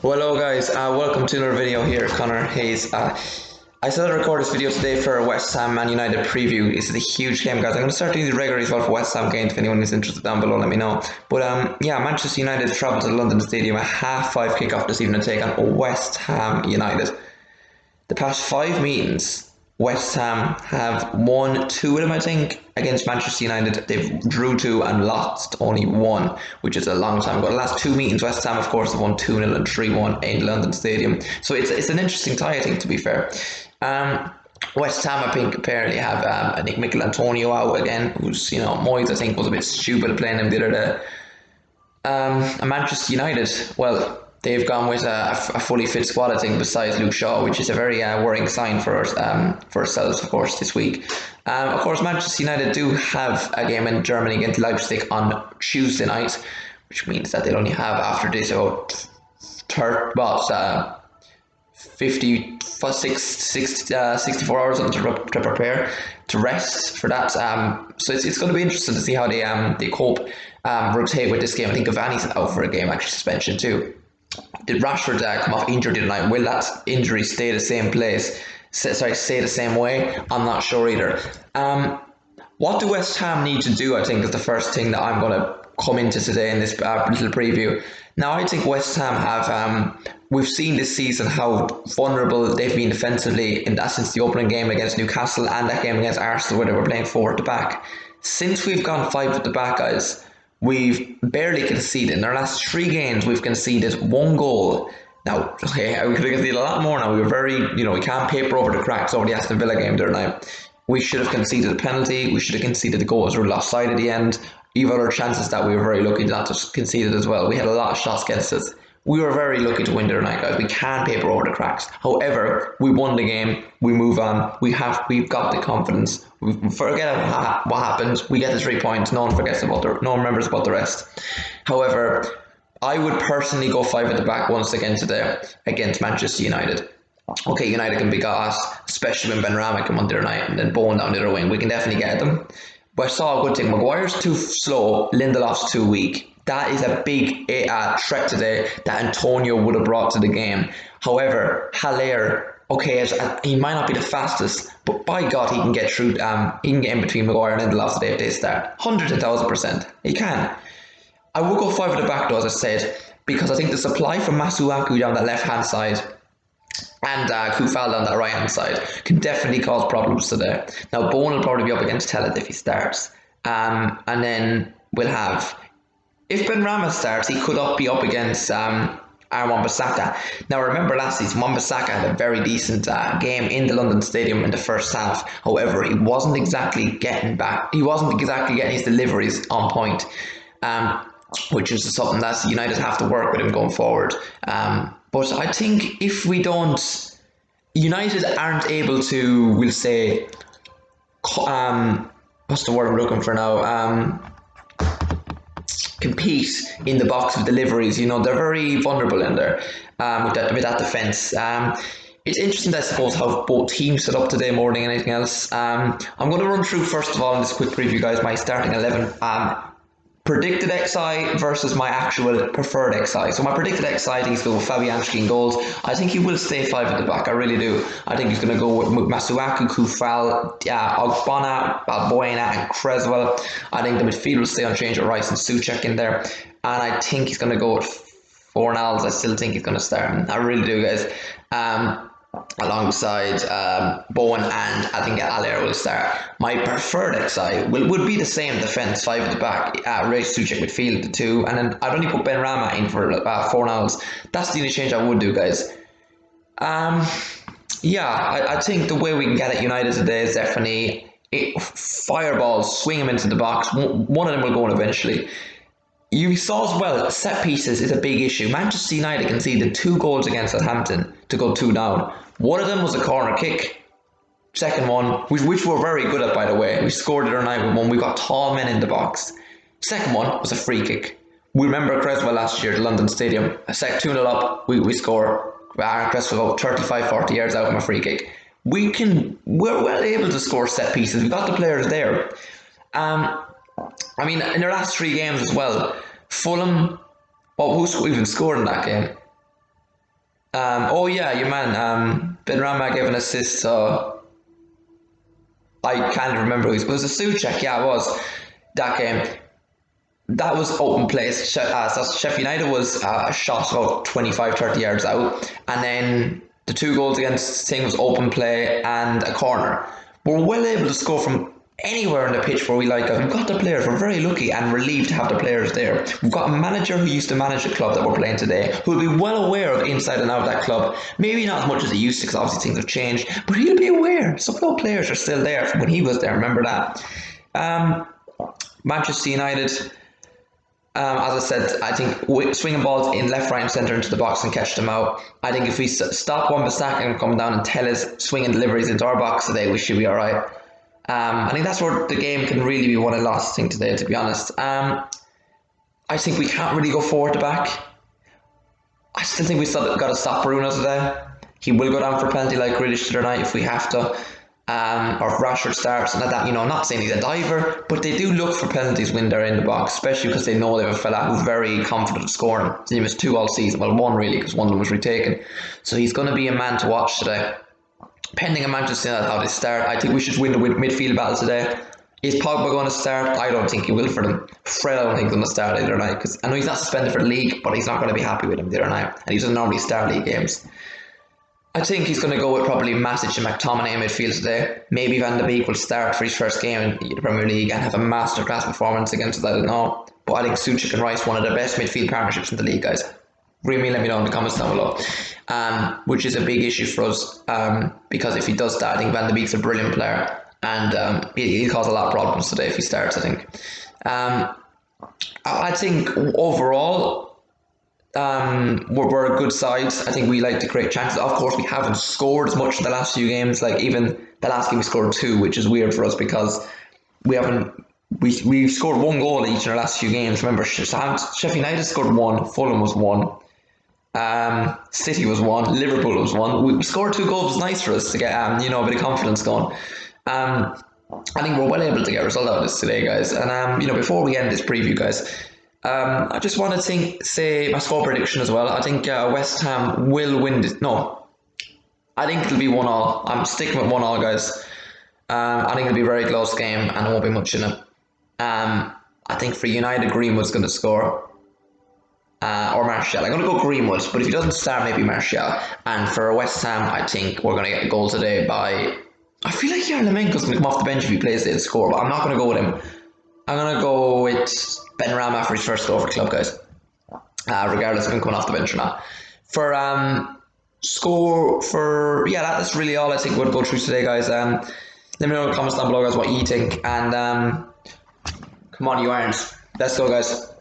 Well, hello guys, welcome to another video here. Connor Hayes. I said I'd record this video today for Westham Man United preview. This is a huge game, guys. I'm going to start doing these regularly as well for Westham games. If anyone is interested down below, let me know. But yeah, Manchester United travel to the London Stadium at 5:30 kickoff this evening to take on West Ham United. The past 5 meetings, West Ham have won 2 of them, I think, against Manchester United. They've drew 2 and lost only 1, which is a long time ago. The last 2 meetings, West Ham, of course, have won 2-0 and 3-1 in London Stadium. So it's an interesting tie, I think, to be fair. West Ham, I think, apparently have I think Mikel Antonio out again, who's, Moyes, I think, was a bit stupid at playing him the other day. And Manchester United, well, they've gone with a fully fit squad, I think, besides Luke Shaw, which is a very worrying sign for ourselves, of course, this week. Of course, Manchester United do have a game in Germany against Leipzig on Tuesday night, which means that they'll only have, after this, about 64 hours to prepare, to rest for that. So it's going to be interesting to see how they cope, rotate with this game. I think Cavani's out for a game, actually suspension too. Did Rashford come off injured tonight? Will that injury stay the same place? Stay the same way? I'm not sure either. What do West Ham need to do, I think, is the first thing that I'm going to come into today in this little preview. Now, I think West Ham have, we've seen this season how vulnerable they've been defensively in that since the opening game against Newcastle and that game against Arsenal where they were playing 4 at the back. Since we've gone 5 at the back, guys, we've barely conceded. In our last 3 games, we've conceded 1 goal. Now, okay, we could have conceded a lot more now. We were very, we can't paper over the cracks over the Aston Villa game the other night. We should have conceded a penalty. We should have conceded the goals. We were offside at the end. Even other chances that we were very lucky not to concede it as well. We had a lot of shots against us. We were very lucky to win the other night, guys. We can paper over the cracks. However, we won the game. We move on. We've got the confidence. We forget what happens. We get the 3 points. No one remembers about the rest. However, I would personally go 5 at the back once again today against Manchester United. Okay, United can be gas, especially when Benrahma came on the other night and then Bowen down the other wing. We can definitely get them. But I saw a good thing. Maguire's too slow. Lindelof's too weak. That is a big threat today that Antonio would have brought to the game. However, Haller, okay, he might not be the fastest, but by God, he can get through. He can get in between Maguire and Lindelof today if they start. 1,000%. He can. I will go 5 at the back, though, as I said, because I think the supply from Masuaku down that left-hand side and Kufal on that right-hand side can definitely cause problems today. Now, Bowen will probably be up against Tellez if he starts. And then we'll have, if Benrahma starts, he could be up against Wan-Bissaka. Now, remember last season, Wan-Bissaka had a very decent game in the London Stadium in the first half. However, he wasn't exactly getting back. He wasn't exactly getting his deliveries on point, which is something that United have to work with him going forward. But I think if we don't, United aren't able to, we'll say, what's the word I'm looking for now? Compete in the box with deliveries. They're very vulnerable in there with that defence. It's interesting, I suppose, how both teams set up today more than anything else. I'm going to run through, first of all, in this quick preview, guys, my starting 11. Predicted XI versus my actual preferred XI. So my predicted XI, I think he's going with Fabianski in goals. I think he will stay 5 at the back. I really do. I think he's going to go with Masuaku, Kufal, Ogbonna, Balbuena and Creswell. I think the midfield will stay unchanged with Rice and Souček in there. And I think he's going to go with Fornals. I still think he's going to start. I really do, guys. Alongside Bowen, and I think Haller will start. My preferred XI would be the same defence, 5 at the back, Rice, Souček midfield, the 2, and then I'd only put Benrahma in for Fornals. That's the only change I would do, guys. Yeah, I think the way we can get at United today is definitely fireballs, swing them into the box. One of them will go in eventually. You saw as well, set pieces is a big issue. Manchester United conceded 2 goals against Southampton to go 2 down. One of them was a corner kick. Second one, which we're very good at, by the way. We scored the other night with one. We got tall men in the box. Second one was a free kick. We remember Creswell last year at the London Stadium. 2-0 up, we score. Creswell about 35-40 yards out from a free kick. We're well able to score set pieces. We've got the players there. In their last 3 games as well, Fulham, who even scored in that game? Oh yeah, your man. Ben Rama gave an assist. So I can't remember who it was. A Suchek. Yeah, it was that game. That was open place. So Sheffield United was shot about 25, 30 yards out. And then the two goals against Thing was open play and a corner. We're well able to score from anywhere on the pitch where we like it. We've got the players. We're very lucky and relieved to have the players there. We've got a manager who used to manage the club that we're playing today, who will be well aware of inside and out of that club. Maybe not as much as he used to, because obviously things have changed, but he'll be aware. Some of those players are still there from when he was there. Remember that. Manchester United. As I said, I think swinging balls in left, right, and centre into the box and catch them out. I think if we stop Wan-Bissaka coming down and tell us swinging deliveries into our box today, we should be all right. I think that's where the game can really be won and lost. I think today, to be honest. I think we can't really go forward to back. I still think we still got to stop Bruno today. He will go down for a penalty like Grealish tonight if we have to. Or if Rashford starts and like that, not saying he's a diver, but they do look for penalties when they're in the box, especially because they know they have a fella who's very confident of scoring. He missed 2 all season, well, 1 really, because 1 of them was retaken. So he's going to be a man to watch today. Pending on Manchester United how they start, I think we should win the midfield battle today. Is Pogba going to start? I don't think he will for them. Fred, I don't think he's going to start either night, because I know he's not suspended for the league, but he's not going to be happy with him the other night, and he doesn't normally start league games. I think he's going to go with probably Matic and McTominay in midfield today. Maybe Van de Beek will start for his first game in the Premier League and have a masterclass performance against us, I don't know. But I think Suchik and Rice, one of the best midfield partnerships in the league, guys. Really let me know in the comments down below. Which is a big issue for us, because if he does that, I think Van de Beek's a brilliant player, and he'll cause a lot of problems today if he starts, I think. I think overall, we're a good side. I think we like to create chances. Of course, we haven't scored as much in the last few games. Like even the last game, we scored 2, which is weird for us because we've scored 1 goal each in our last few games. Remember, Sheffield United scored 1, Fulham was 1, City was 1, Liverpool was 1. We scored 2 goals. It was nice for us to get a bit of confidence going. I think we're well able to get a result out of this today, guys. And before we end this preview, guys. I just want to say my score prediction as well. I think West Ham will win this. No, I think it'll be 1-1. I'm sticking with 1-1, guys. I think it'll be a very close game and there won't be much in it. I think for United, Greenwood's going to score. Or Martial. I'm going to go Greenwood, but if he doesn't start, maybe Martial. And for West Ham, I think we're going to get a goal today by... I feel like Yarmolenko's going to come off the bench if he plays the score, but I'm not going to go with him. I'm going to go with Ben Rama for his first goal for the club, guys. Regardless of him coming off the bench or not. For that's really all I think we'll go through today, guys. Let me know in the comments down below, guys, what you think. And come on, you Irons. Let's go, guys.